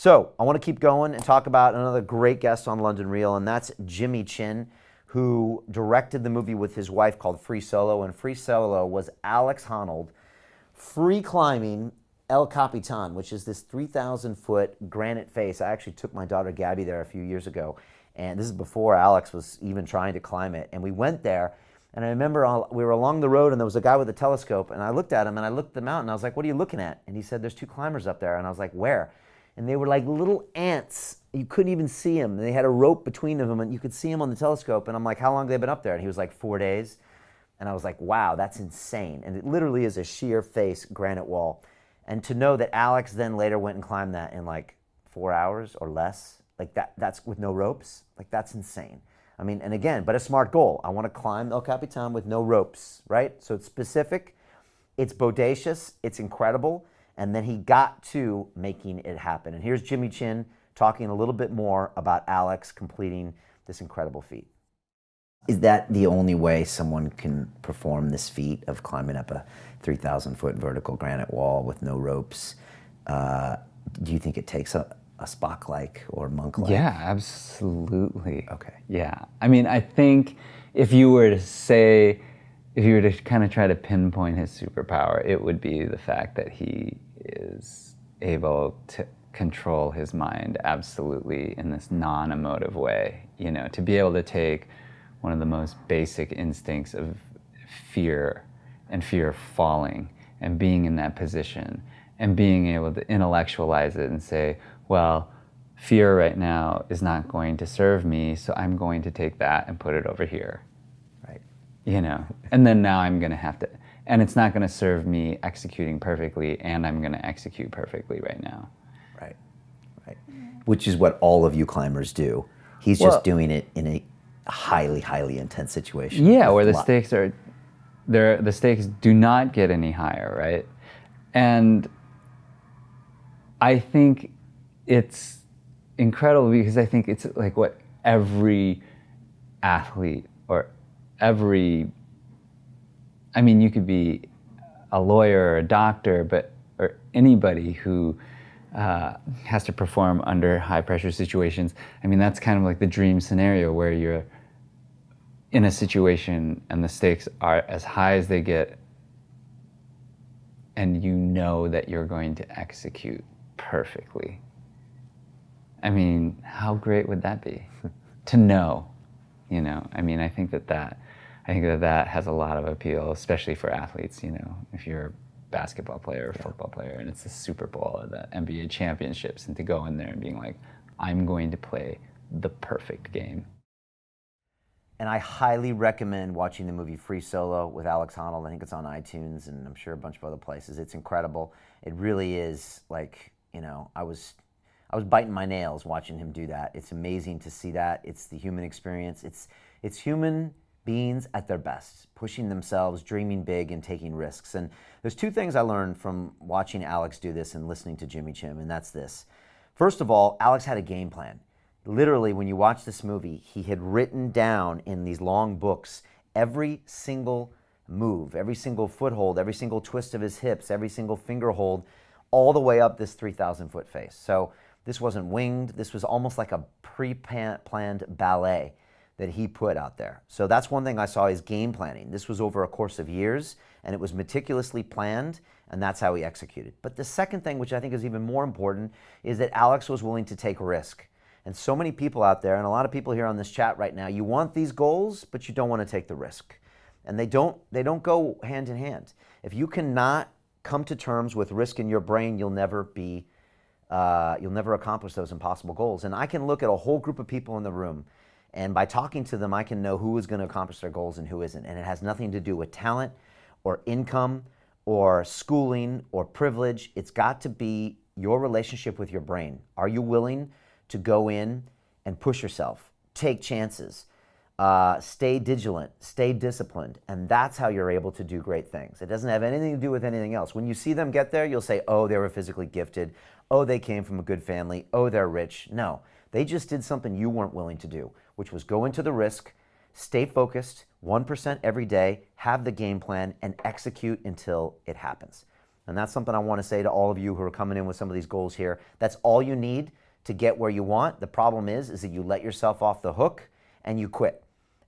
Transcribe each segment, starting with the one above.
So I want to keep going and talk about another great guest on London Real, and that's Jimmy Chin, who directed the movie with his wife called Free Solo. And Free Solo was Alex Honnold free climbing El Capitan, which is this 3,000-foot granite face. I actually took my daughter Gabby there a few years ago, and this is before Alex was even trying to climb it. And we went there, and I remember we were along the road, and there was a guy with a telescope, and I looked at him, and I looked at the mountain, and I was like, what are you looking at? And he said, there's two climbers up there. And I was like, where? And they were like little ants. You couldn't even see them. They had a rope between them, and you could see them on the telescope. And I'm like, how long have they been up there? And he was like, 4 days. And I was like, wow, that's insane. And it literally is a sheer face granite wall. And to know that Alex then later went and climbed that in like 4 hours or less, like that's with no ropes, like that's insane. I mean, and again, but a smart goal. I want to climb El Capitan with no ropes, right? So it's specific, it's bodacious, it's incredible. And then he got to making it happen. And here's Jimmy Chin talking a little bit more about Alex completing this incredible feat. Is that the only way someone can perform this feat of climbing up a 3,000-foot vertical granite wall with no ropes? Do you think it takes a Spock-like or monk-like? Yeah, absolutely. Okay. Yeah. I mean, I think if you were to kind of try to pinpoint his superpower, it would be the fact that he is able to control his mind absolutely in this non-emotive way. You know, to be able to take one of the most basic instincts of fear and fear of falling and being in that position and being able to intellectualize it and say, well, fear right now is not going to serve me, so I'm going to take that and put it over here. Right. You know, and then now I'm going to have to, and it's not going to serve me executing perfectly, and I'm going to execute perfectly right now. Right, right. Which is what all of you climbers do. He's just doing it in a highly, highly intense situation. Yeah, where the stakes are, the stakes do not get any higher, right? And I think it's incredible because I think it's like what every athlete or I mean, you could be a lawyer or a doctor, or anybody who has to perform under high pressure situations. I mean, that's kind of like the dream scenario where you're in a situation and the stakes are as high as they get, and you know that you're going to execute perfectly. I mean, how great would that be? To know, you know? I mean, I think that has a lot of appeal, especially for athletes, you know, if you're a basketball player or football player and it's the Super Bowl or the NBA championships, and to go in there and being like, I'm going to play the perfect game. And I highly recommend watching the movie Free Solo with Alex Honnold. I think it's on iTunes and I'm sure a bunch of other places. It's incredible. It really is like, you know, I was biting my nails watching him do that. It's amazing to see that. It's the human experience. It's human beings at their best, pushing themselves, dreaming big, and taking risks. And there's two things I learned from watching Alex do this and listening to Jimmy Chin, and that's this. First of all, Alex had a game plan. Literally, when you watch this movie, he had written down in these long books every single move, every single foothold, every single twist of his hips, every single finger hold, all the way up this 3,000-foot face. So this wasn't winged. This was almost like a pre-planned ballet that he put out there. So that's one thing I saw, is game planning. This was over a course of years, and it was meticulously planned, and that's how he executed. But the second thing, which I think is even more important, is that Alex was willing to take risk. And so many people out there, and a lot of people here on this chat right now, you want these goals, but you don't want to take the risk. And they don't go hand in hand. If you cannot come to terms with risk in your brain, you'll never accomplish those impossible goals. And I can look at a whole group of people in the room, and by talking to them, I can know who is going to accomplish their goals and who isn't. And it has nothing to do with talent or income or schooling or privilege. It's got to be your relationship with your brain. Are you willing to go in and push yourself, take chances, stay vigilant, stay disciplined, and that's how you're able to do great things. It doesn't have anything to do with anything else. When you see them get there, you'll say, oh, they were physically gifted, oh, they came from a good family, oh, they're rich. No, they just did something you weren't willing to do, which was go into the risk, stay focused, 1% every day, have the game plan, and execute until it happens. And that's something I want to say to all of you who are coming in with some of these goals here. That's all you need to get where you want. The problem is that you let yourself off the hook and you quit.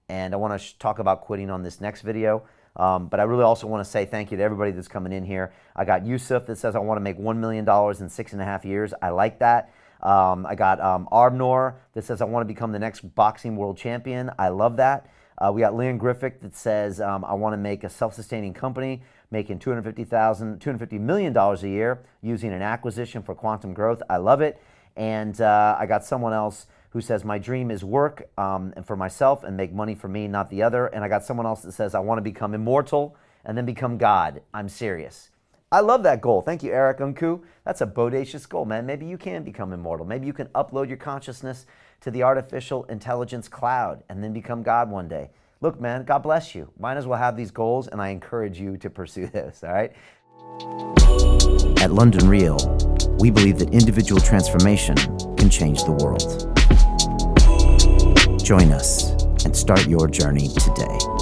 And I want to talk about quitting on this next video. But I really also want to say thank you to everybody that's coming in here. I got Yusuf that says I want to make $1 million in 6.5 years. I like that. I got Arbnor that says I want to become the next boxing world champion. I love that. We got Leon Griffith that says I want to make a self-sustaining company making $250 million a year using an acquisition for quantum growth. I love it. And I got someone else who says my dream is work and for myself and make money for me, not the other. And I got someone else that says I want to become immortal and then become God. I'm serious. I love that goal. Thank you, Eric Unku. That's a bodacious goal, man. Maybe you can become immortal. Maybe you can upload your consciousness to the artificial intelligence cloud and then become God one day. Look, man, God bless you. Might as well have these goals, and I encourage you to pursue this, all right? At London Real, we believe that individual transformation can change the world. Join us and start your journey today.